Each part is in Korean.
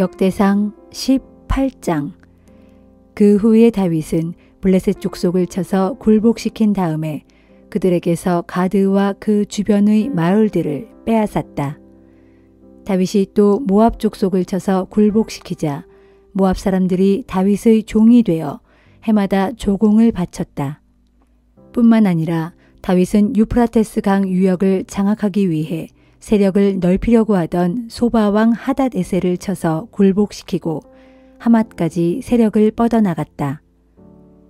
역대상 18장. 그 후에 다윗은 블레셋 족속을 쳐서 굴복시킨 다음에 그들에게서 가드와 그 주변의 마을들을 빼앗았다. 다윗이 또 모압 족속을 쳐서 굴복시키자 모압 사람들이 다윗의 종이 되어 해마다 조공을 바쳤다. 뿐만 아니라 다윗은 유프라테스 강 유역을 장악하기 위해 세력을 넓히려고 하던 소바왕 하닷에셀을 쳐서 굴복시키고 하맛까지 세력을 뻗어나갔다.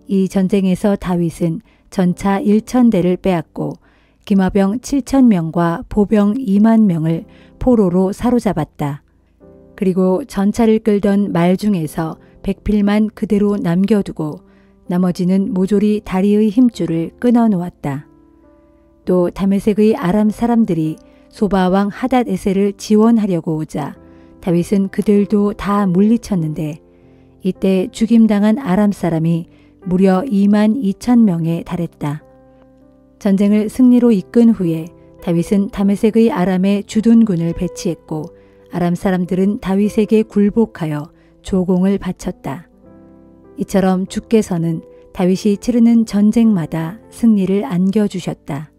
이 전쟁에서 다윗은 전차 1,000대를 빼앗고 기마병 7,000명과 보병 2만 명을 포로로 사로잡았다. 그리고 전차를 끌던 말 중에서 백필만 그대로 남겨두고 나머지는 모조리 다리의 힘줄을 끊어놓았다. 또 다메섹의 아람 사람들이 소바왕 하닷에셀을 지원하려고 오자 다윗은 그들도 다 물리쳤는데 이때 죽임당한 아람 사람이 무려 22,000명에 달했다. 전쟁을 승리로 이끈 후에 다윗은 다메섹의 아람에 주둔군을 배치했고 아람 사람들은 다윗에게 굴복하여 조공을 바쳤다. 이처럼 주께서는 다윗이 치르는 전쟁마다 승리를 안겨주셨다.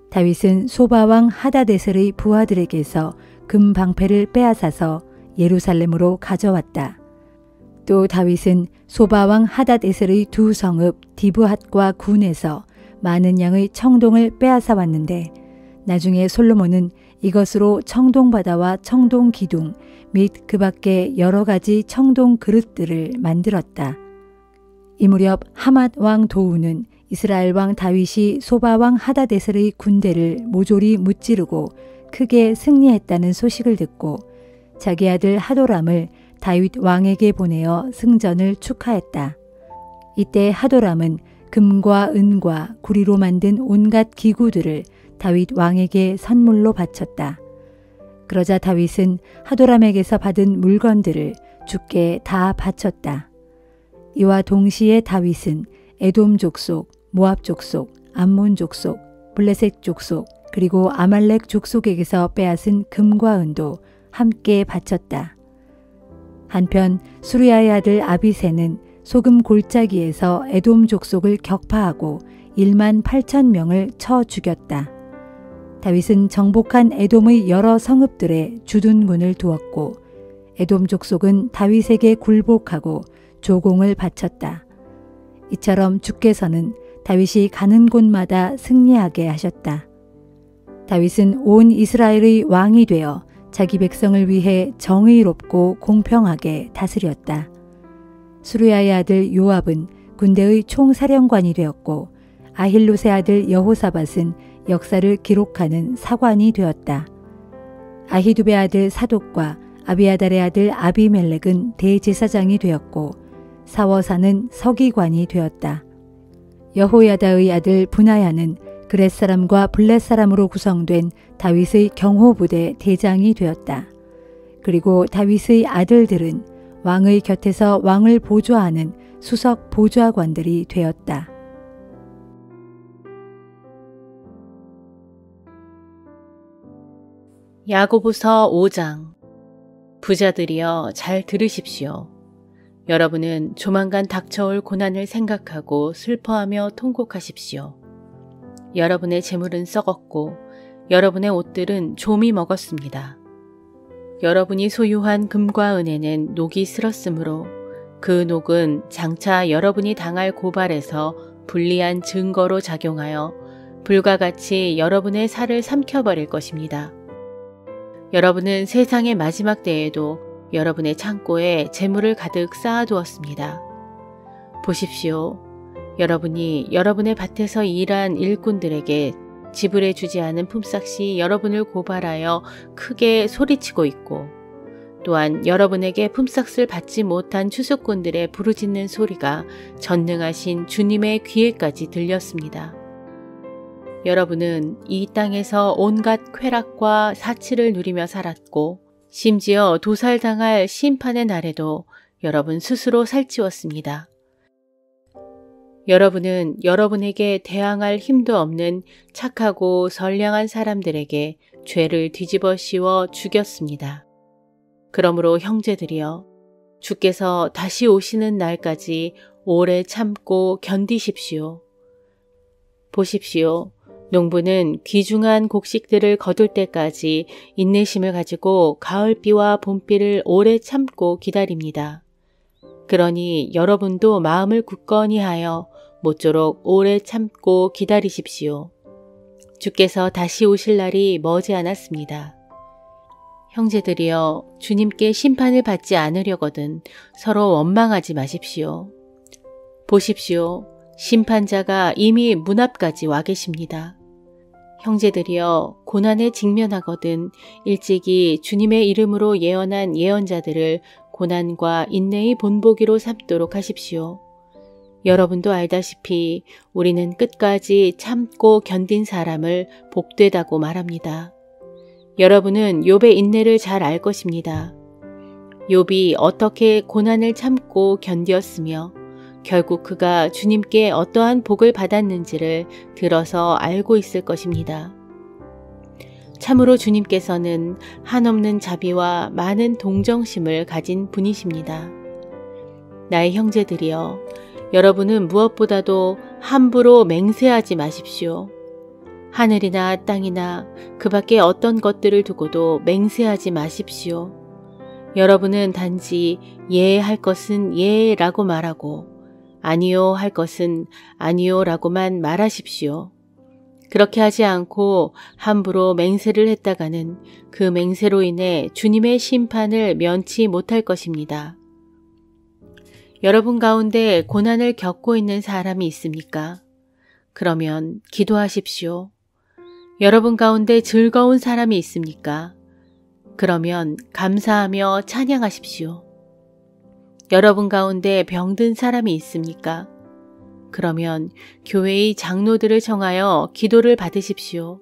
다윗은 소바왕 하닷에셀의 부하들에게서 금 방패를 빼앗아서 예루살렘으로 가져왔다. 또 다윗은 소바왕 하닷에셀의 두 성읍 디브핫과 군에서 많은 양의 청동을 빼앗아 왔는데 나중에 솔로몬은 이것으로 청동바다와 청동기둥 및 그 밖에 여러 가지 청동 그릇들을 만들었다. 이 무렵 하맛 왕 도우는 이스라엘 왕 다윗이 소바 왕 하닷에셀의 군대를 모조리 무찌르고 크게 승리했다는 소식을 듣고 자기 아들 하도람을 다윗 왕에게 보내어 승전을 축하했다. 이때 하도람은 금과 은과 구리로 만든 온갖 기구들을 다윗 왕에게 선물로 바쳤다. 그러자 다윗은 하도람에게서 받은 물건들을 주께 다 바쳤다. 이와 동시에 다윗은 에돔 족속, 모압 족속, 암몬 족속, 블레셋 족속, 그리고 아말렉 족속에게서 빼앗은 금과 은도 함께 바쳤다. 한편 수르야의 아들 아비새는 소금 골짜기에서 에돔 족속을 격파하고 18,000명을 쳐 죽였다. 다윗은 정복한 에돔의 여러 성읍들에 주둔군을 두었고 에돔 족속은 다윗에게 굴복하고 조공을 바쳤다. 이처럼 주께서는 다윗이 가는 곳마다 승리하게 하셨다. 다윗은 온 이스라엘의 왕이 되어 자기 백성을 위해 정의롭고 공평하게 다스렸다. 수르야의 아들 요압은 군대의 총사령관이 되었고 아힐롯의 아들 여호사밧은 역사를 기록하는 사관이 되었다. 아히두베 아들 사독과 아비아달의 아들 아비멜렉은 대제사장이 되었고 사워사는 서기관이 되었다. 여호야다의 아들 분하야는 그렛 사람과 블렛 사람으로 구성된 다윗의 경호부대 대장이 되었다. 그리고 다윗의 아들들은 왕의 곁에서 왕을 보좌하는 수석 보좌관들이 되었다. 야고보서 5장. 부자들이여 잘 들으십시오. 여러분은 조만간 닥쳐올 고난을 생각하고 슬퍼하며 통곡하십시오. 여러분의 재물은 썩었고 여러분의 옷들은 좀이 먹었습니다. 여러분이 소유한 금과 은에는 녹이 슬었으므로 그 녹은 장차 여러분이 당할 고발에서 불리한 증거로 작용하여 불과 같이 여러분의 살을 삼켜버릴 것입니다. 여러분은 세상의 마지막 때에도 여러분의 창고에 재물을 가득 쌓아두었습니다. 보십시오. 여러분이 여러분의 밭에서 일한 일꾼들에게 지불해 주지 않은 품삯이 여러분을 고발하여 크게 소리치고 있고 또한 여러분에게 품삯을 받지 못한 추수꾼들의 부르짖는 소리가 전능하신 주님의 귀에까지 들렸습니다. 여러분은 이 땅에서 온갖 쾌락과 사치를 누리며 살았고 심지어 도살당할 심판의 날에도 여러분 스스로 살찌웠습니다. 여러분은 여러분에게 대항할 힘도 없는 착하고 선량한 사람들에게 죄를 뒤집어 씌워 죽였습니다. 그러므로 형제들이여, 주께서 다시 오시는 날까지 오래 참고 견디십시오. 보십시오. 농부는 귀중한 곡식들을 거둘 때까지 인내심을 가지고 가을비와 봄비를 오래 참고 기다립니다. 그러니 여러분도 마음을 굳건히 하여 모쪼록 오래 참고 기다리십시오. 주께서 다시 오실 날이 머지 않았습니다. 형제들이여, 주님께 심판을 받지 않으려거든 서로 원망하지 마십시오. 보십시오. 심판자가 이미 문 앞까지 와 계십니다. 형제들이여, 고난에 직면하거든 일찍이 주님의 이름으로 예언한 예언자들을 고난과 인내의 본보기로 삼도록 하십시오. 여러분도 알다시피 우리는 끝까지 참고 견딘 사람을 복되다고 말합니다. 여러분은 욥의 인내를 잘 알 것입니다. 욥이 어떻게 고난을 참고 견디었으며 결국 그가 주님께 어떠한 복을 받았는지를 들어서 알고 있을 것입니다. 참으로 주님께서는 한없는 자비와 많은 동정심을 가진 분이십니다. 나의 형제들이여, 여러분은 무엇보다도 함부로 맹세하지 마십시오. 하늘이나 땅이나 그 밖에 어떤 것들을 두고도 맹세하지 마십시오. 여러분은 단지 예 할 것은 예라고 말하고 아니요 할 것은 아니요라고만 말하십시오. 그렇게 하지 않고 함부로 맹세를 했다가는 그 맹세로 인해 주님의 심판을 면치 못할 것입니다. 여러분 가운데 고난을 겪고 있는 사람이 있습니까? 그러면 기도하십시오. 여러분 가운데 즐거운 사람이 있습니까? 그러면 감사하며 찬양하십시오. 여러분 가운데 병든 사람이 있습니까? 그러면 교회의 장로들을 정하여 기도를 받으십시오.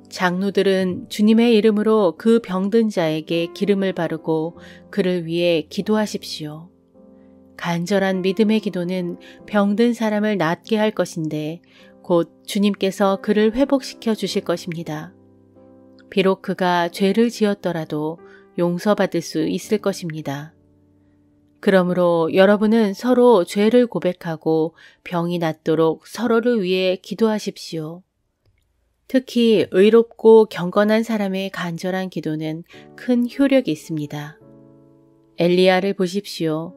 장로들은 주님의 이름으로 그 병든 자에게 기름을 바르고 그를 위해 기도하십시오. 간절한 믿음의 기도는 병든 사람을 낫게 할 것인데 곧 주님께서 그를 회복시켜 주실 것입니다. 비록 그가 죄를 지었더라도 용서받을 수 있을 것입니다. 그러므로 여러분은 서로 죄를 고백하고 병이 낫도록 서로를 위해 기도하십시오. 특히 의롭고 경건한 사람의 간절한 기도는 큰 효력이 있습니다. 엘리야를 보십시오.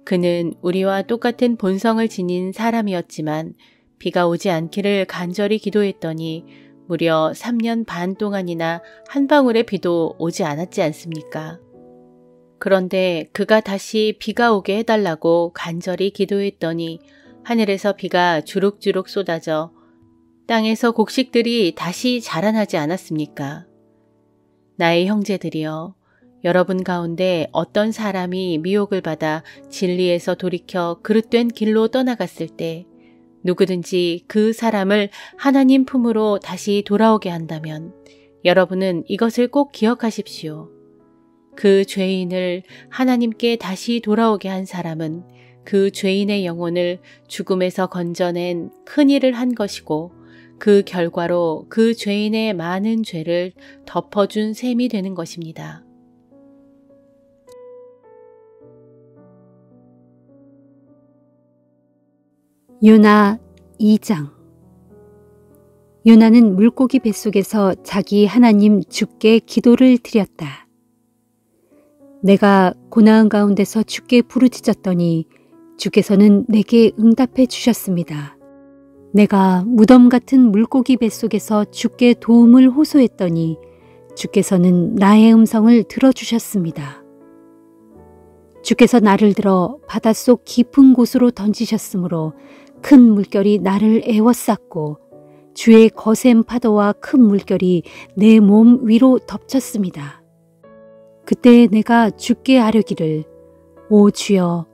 그는 우리와 똑같은 본성을 지닌 사람이었지만 비가 오지 않기를 간절히 기도했더니 무려 3년 반 동안이나 한 방울의 비도 오지 않았지 않습니까? 그런데 그가 다시 비가 오게 해달라고 간절히 기도했더니 하늘에서 비가 주룩주룩 쏟아져 땅에서 곡식들이 다시 자라나지 않았습니까? 나의 형제들이여, 여러분 가운데 어떤 사람이 미혹을 받아 진리에서 돌이켜 그릇된 길로 떠나갔을 때 누구든지 그 사람을 하나님 품으로 다시 돌아오게 한다면 여러분은 이것을 꼭 기억하십시오. 그 죄인을 하나님께 다시 돌아오게 한 사람은 그 죄인의 영혼을 죽음에서 건져낸 큰 일을 한 것이고 그 결과로 그 죄인의 많은 죄를 덮어준 셈이 되는 것입니다. 요나 2장. 요나는 물고기 뱃속에서 자기 하나님 주께 기도를 드렸다. 내가 고나운 가운데서 주께 부르짖었더니 주께서는 내게 응답해 주셨습니다. 내가 무덤 같은 물고기 뱃속에서 주께 도움을 호소했더니 주께서는 나의 음성을 들어주셨습니다. 주께서 나를 들어 바닷속 깊은 곳으로 던지셨으므로 큰 물결이 나를 에워쌌고 주의 거센 파도와 큰 물결이 내 몸 위로 덮쳤습니다. 그때 내가 주께 아뢰기를 오 주여,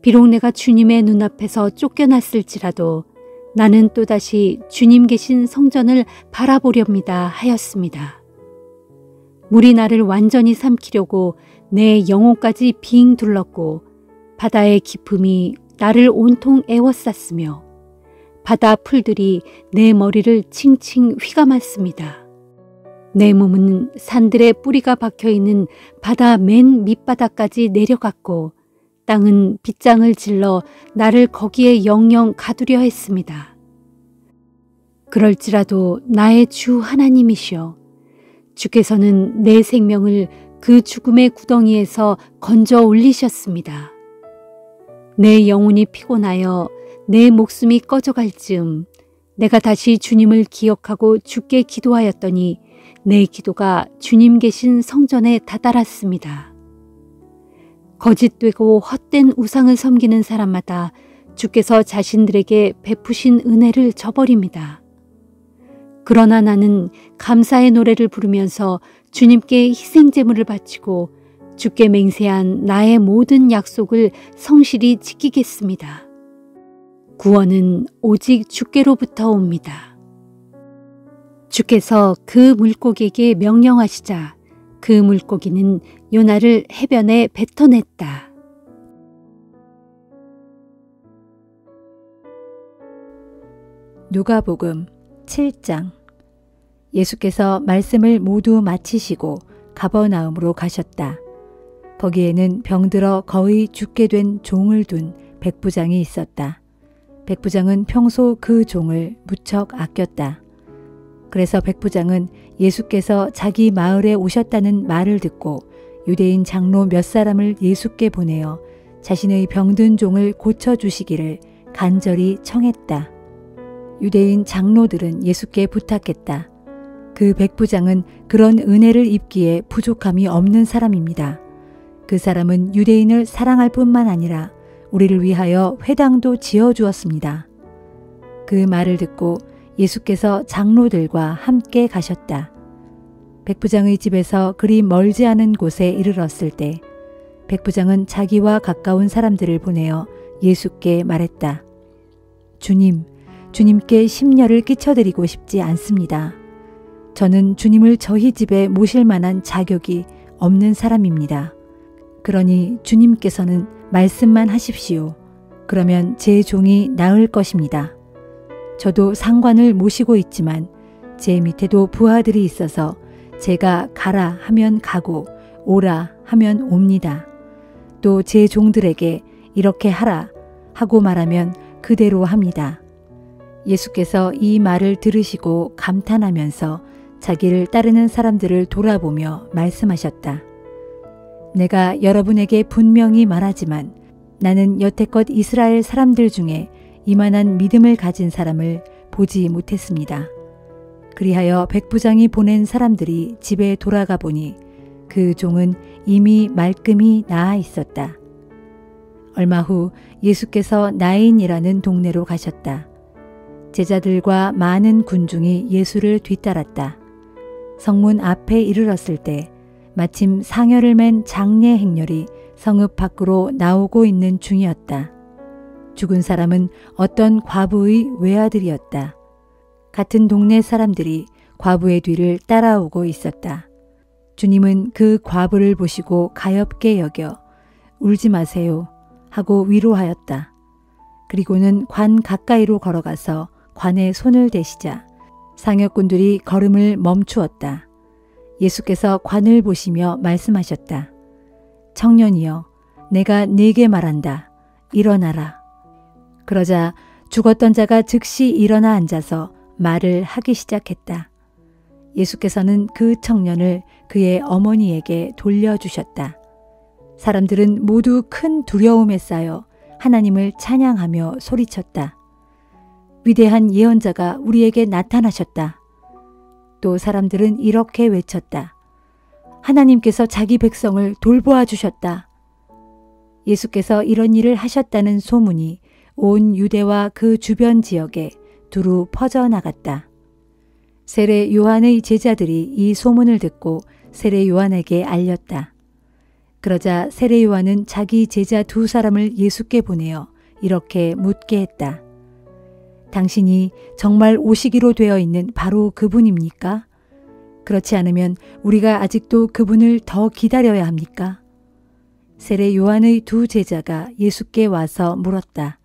비록 내가 주님의 눈앞에서 쫓겨났을지라도 나는 또다시 주님 계신 성전을 바라보렵니다 하였습니다. 물이 나를 완전히 삼키려고 내 영혼까지 빙 둘렀고 바다의 깊음이 나를 온통 에워쌌으며 바다 풀들이 내 머리를 칭칭 휘감았습니다. 내 몸은 산들의 뿌리가 박혀있는 바다 맨 밑바닥까지 내려갔고 땅은 빗장을 질러 나를 거기에 영영 가두려 했습니다. 그럴지라도 나의 주 하나님이시여, 주께서는 내 생명을 그 죽음의 구덩이에서 건져 올리셨습니다. 내 영혼이 피곤하여 내 목숨이 꺼져갈 즈음 내가 다시 주님을 기억하고 주께 기도하였더니 내 기도가 주님 계신 성전에 다다랐습니다. 거짓되고 헛된 우상을 섬기는 사람마다 주께서 자신들에게 베푸신 은혜를 저버립니다. 그러나 나는 감사의 노래를 부르면서 주님께 희생제물을 바치고 주께 맹세한 나의 모든 약속을 성실히 지키겠습니다. 구원은 오직 주께로부터 옵니다. 주께서 그 물고기에게 명령하시자 그 물고기는 요나를 해변에 뱉어냈다. 누가복음 7장. 예수께서 말씀을 모두 마치시고 가버나움으로 가셨다. 거기에는 병들어 거의 죽게 된 종을 둔 백부장이 있었다. 백부장은 평소 그 종을 무척 아꼈다. 그래서 백부장은 예수께서 자기 마을에 오셨다는 말을 듣고 유대인 장로 몇 사람을 예수께 보내어 자신의 병든 종을 고쳐주시기를 간절히 청했다. 유대인 장로들은 예수께 부탁했다. 그 백부장은 그런 은혜를 입기에 부족함이 없는 사람입니다. 그 사람은 유대인을 사랑할 뿐만 아니라 우리를 위하여 회당도 지어주었습니다. 그 말을 듣고 예수께서 장로들과 함께 가셨다. 백부장의 집에서 그리 멀지 않은 곳에 이르렀을 때 백부장은 자기와 가까운 사람들을 보내어 예수께 말했다. 주님, 주님께 심려를 끼쳐드리고 싶지 않습니다. 저는 주님을 저희 집에 모실 만한 자격이 없는 사람입니다. 그러니 주님께서는 말씀만 하십시오. 그러면 제 종이 나을 것입니다. 저도 상관을 모시고 있지만 제 밑에도 부하들이 있어서 제가 가라 하면 가고 오라 하면 옵니다. 또 제 종들에게 이렇게 하라 하고 말하면 그대로 합니다. 예수께서 이 말을 들으시고 감탄하면서 자기를 따르는 사람들을 돌아보며 말씀하셨다. 내가 여러분에게 분명히 말하지만 나는 여태껏 이스라엘 사람들 중에 이만한 믿음을 가진 사람을 보지 못했습니다. 그리하여 백부장이 보낸 사람들이 집에 돌아가 보니 그 종은 이미 말끔히 나아 있었다. 얼마 후 예수께서 나인이라는 동네로 가셨다. 제자들과 많은 군중이 예수를 뒤따랐다. 성문 앞에 이르렀을 때 마침 상여를 맨 장례 행렬이 성읍 밖으로 나오고 있는 중이었다. 죽은 사람은 어떤 과부의 외아들이었다. 같은 동네 사람들이 과부의 뒤를 따라오고 있었다. 주님은 그 과부를 보시고 가엾게 여겨 울지 마세요 하고 위로하였다. 그리고는 관 가까이로 걸어가서 관에 손을 대시자 상여꾼들이 걸음을 멈추었다. 예수께서 관을 보시며 말씀하셨다. 청년이여, 내가 네게 말한다. 일어나라. 그러자 죽었던 자가 즉시 일어나 앉아서 말을 하기 시작했다. 예수께서는 그 청년을 그의 어머니에게 돌려주셨다. 사람들은 모두 큰 두려움에 쌓여 하나님을 찬양하며 소리쳤다. 위대한 예언자가 우리에게 나타나셨다. 또 사람들은 이렇게 외쳤다. 하나님께서 자기 백성을 돌보아 주셨다. 예수께서 이런 일을 하셨다는 소문이 온 유대와 그 주변 지역에 두루 퍼져나갔다. 세례 요한의 제자들이 이 소문을 듣고 세례 요한에게 알렸다. 그러자 세례 요한은 자기 제자 2사람을 예수께 보내어 이렇게 묻게 했다. 당신이 정말 오시기로 되어 있는 바로 그분입니까? 그렇지 않으면 우리가 아직도 그분을 더 기다려야 합니까? 세례 요한의 2 제자가 예수께 와서 물었다.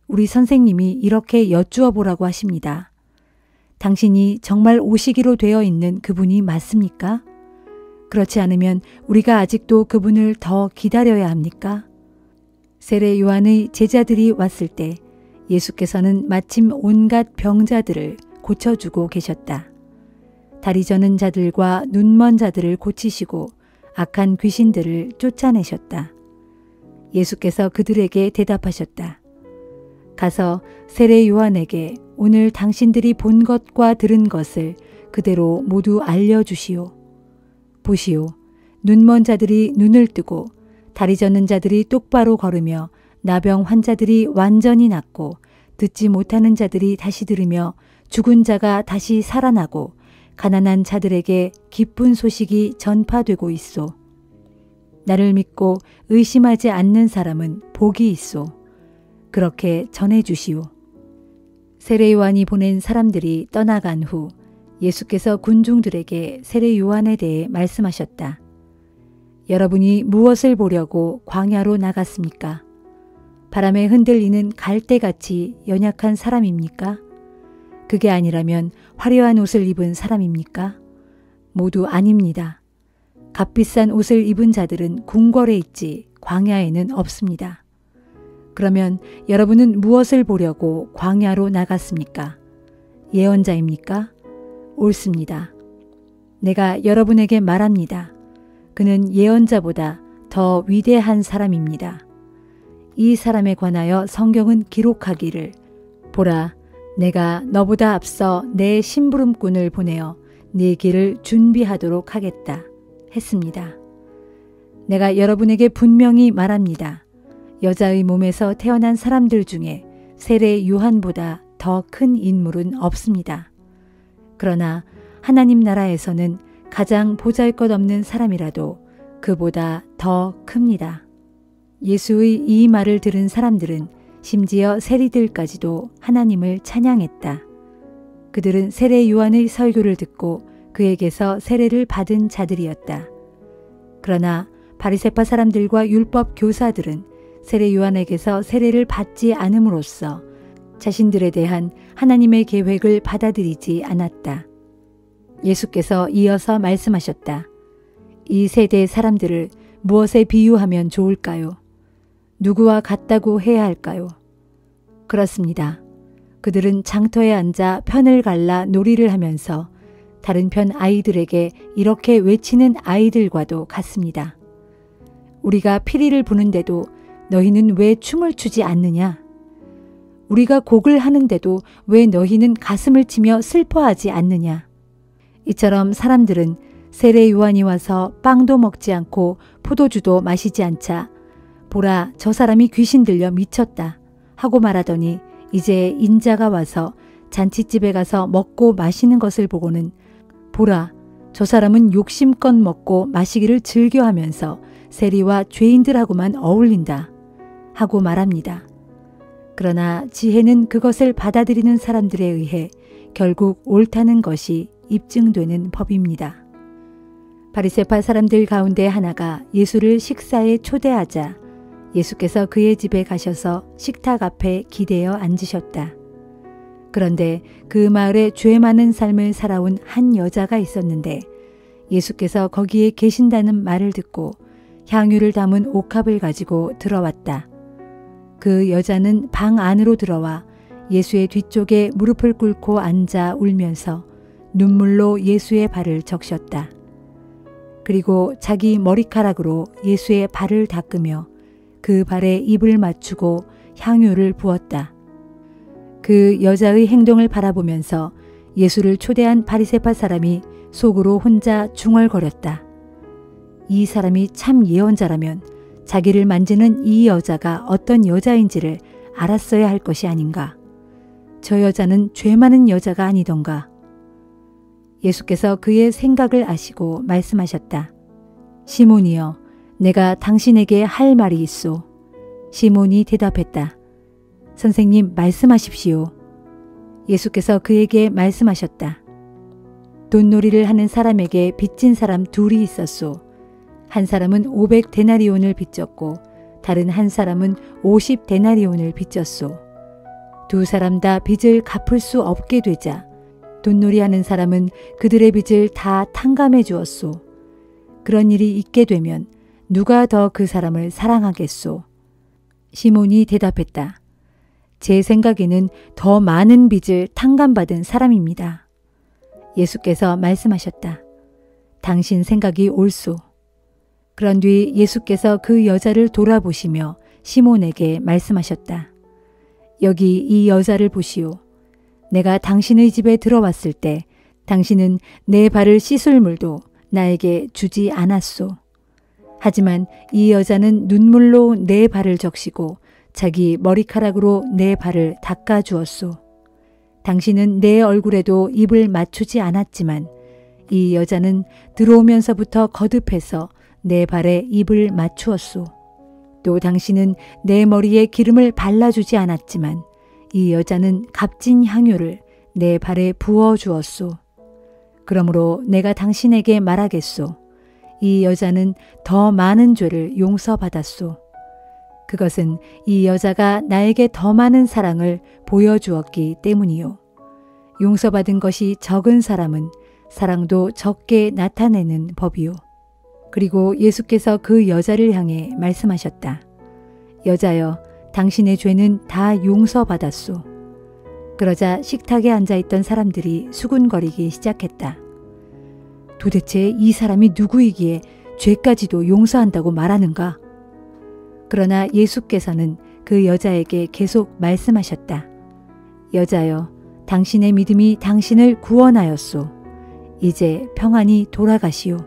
우리 선생님이 이렇게 여쭈어 보라고 하십니다. 당신이 정말 오시기로 되어 있는 그분이 맞습니까? 그렇지 않으면 우리가 아직도 그분을 더 기다려야 합니까? 세례 요한의 제자들이 왔을 때 예수께서는 마침 온갖 병자들을 고쳐주고 계셨다. 다리 저는 자들과 눈 먼 자들을 고치시고 악한 귀신들을 쫓아내셨다. 예수께서 그들에게 대답하셨다. 가서 세례 요한에게 오늘 당신들이 본 것과 들은 것을 그대로 모두 알려주시오. 보시오. 눈 먼 자들이 눈을 뜨고 다리 저는 자들이 똑바로 걸으며 나병 환자들이 완전히 낫고 듣지 못하는 자들이 다시 들으며 죽은 자가 다시 살아나고 가난한 자들에게 기쁜 소식이 전파되고 있소. 나를 믿고 의심하지 않는 사람은 복이 있소. 그렇게 전해주시오. 세례 요한이 보낸 사람들이 떠나간 후 예수께서 군중들에게 세례 요한에 대해 말씀하셨다. 여러분이 무엇을 보려고 광야로 나갔습니까? 바람에 흔들리는 갈대같이 연약한 사람입니까? 그게 아니라면 화려한 옷을 입은 사람입니까? 모두 아닙니다. 값비싼 옷을 입은 자들은 궁궐에 있지 광야에는 없습니다. 그러면 여러분은 무엇을 보려고 광야로 나갔습니까? 예언자입니까? 옳습니다. 내가 여러분에게 말합니다. 그는 예언자보다 더 위대한 사람입니다. 이 사람에 관하여 성경은 기록하기를 보라, 내가 너보다 앞서 내 심부름꾼을 보내어 네 길을 준비하도록 하겠다 했습니다. 내가 여러분에게 분명히 말합니다. 여자의 몸에서 태어난 사람들 중에 세례 요한보다 더 큰 인물은 없습니다. 그러나 하나님 나라에서는 가장 보잘것없는 사람이라도 그보다 더 큽니다. 예수의 이 말을 들은 사람들은 심지어 세리들까지도 하나님을 찬양했다. 그들은 세례 요한의 설교를 듣고 그에게서 세례를 받은 자들이었다. 그러나 바리새파 사람들과 율법 교사들은 세례 요한에게서 세례를 받지 않음으로써 자신들에 대한 하나님의 계획을 받아들이지 않았다. 예수께서 이어서 말씀하셨다. 이 세대의 사람들을 무엇에 비유하면 좋을까요? 누구와 같다고 해야 할까요? 그렇습니다. 그들은 장터에 앉아 편을 갈라 놀이를 하면서 다른 편 아이들에게 이렇게 외치는 아이들과도 같습니다. 우리가 피리를 부는데도 너희는 왜 춤을 추지 않느냐? 우리가 곡을 하는데도 왜 너희는 가슴을 치며 슬퍼하지 않느냐? 이처럼 사람들은 세례 요한이 와서 빵도 먹지 않고 포도주도 마시지 않자 보라, 저 사람이 귀신 들려 미쳤다 하고 말하더니 이제 인자가 와서 잔치집에 가서 먹고 마시는 것을 보고는 보라, 저 사람은 욕심껏 먹고 마시기를 즐겨하면서 세리와 죄인들하고만 어울린다 하고 말합니다. 그러나 지혜는 그것을 받아들이는 사람들에 의해 결국 옳다는 것이 입증되는 법입니다. 바리새파 사람들 가운데 하나가 예수를 식사에 초대하자 예수께서 그의 집에 가셔서 식탁 앞에 기대어 앉으셨다. 그런데 그 마을에 죄 많은 삶을 살아온 한 여자가 있었는데 예수께서 거기에 계신다는 말을 듣고 향유를 담은 옥합을 가지고 들어왔다. 그 여자는 방 안으로 들어와 예수의 뒤쪽에 무릎을 꿇고 앉아 울면서 눈물로 예수의 발을 적셨다. 그리고 자기 머리카락으로 예수의 발을 닦으며 그 발에 입을 맞추고 향유를 부었다. 그 여자의 행동을 바라보면서 예수를 초대한 바리새파 사람이 속으로 혼자 중얼거렸다. 이 사람이 참 예언자라면 자기를 만지는 이 여자가 어떤 여자인지를 알았어야 할 것이 아닌가. 저 여자는 죄 많은 여자가 아니던가. 예수께서 그의 생각을 아시고 말씀하셨다. 시몬이여, 내가 당신에게 할 말이 있소. 시몬이 대답했다. 선생님, 말씀하십시오. 예수께서 그에게 말씀하셨다. 돈놀이를 하는 사람에게 빚진 사람 둘이 있었소. 한 사람은 500데나리온을 빚졌고 다른 한 사람은 50데나리온을 빚졌소. 두 사람 다 빚을 갚을 수 없게 되자 돈놀이하는 사람은 그들의 빚을 다 탕감해 주었소. 그런 일이 있게 되면 누가 더 그 사람을 사랑하겠소? 시몬이 대답했다. 제 생각에는 더 많은 빚을 탕감받은 사람입니다. 예수께서 말씀하셨다. 당신 생각이 옳소. 그런 뒤 예수께서 그 여자를 돌아보시며 시몬에게 말씀하셨다. 여기 이 여자를 보시오. 내가 당신의 집에 들어왔을 때 당신은 내 발을 씻을 물도 나에게 주지 않았소. 하지만 이 여자는 눈물로 내 발을 적시고 자기 머리카락으로 내 발을 닦아 주었소. 당신은 내 얼굴에도 입을 맞추지 않았지만 이 여자는 들어오면서부터 거듭해서 내 발에 입을 맞추었소. 또 당신은 내 머리에 기름을 발라주지 않았지만 이 여자는 값진 향유를 내 발에 부어 주었소. 그러므로 내가 당신에게 말하겠소. 이 여자는 더 많은 죄를 용서받았소. 그것은 이 여자가 나에게 더 많은 사랑을 보여주었기 때문이요. 용서받은 것이 적은 사람은 사랑도 적게 나타내는 법이요. 그리고 예수께서 그 여자를 향해 말씀하셨다. 여자여, 당신의 죄는 다 용서받았소. 그러자 식탁에 앉아있던 사람들이 수군거리기 시작했다. 도대체 이 사람이 누구이기에 죄까지도 용서한다고 말하는가? 그러나 예수께서는 그 여자에게 계속 말씀하셨다. 여자여, 당신의 믿음이 당신을 구원하였소. 이제 평안히 돌아가시오.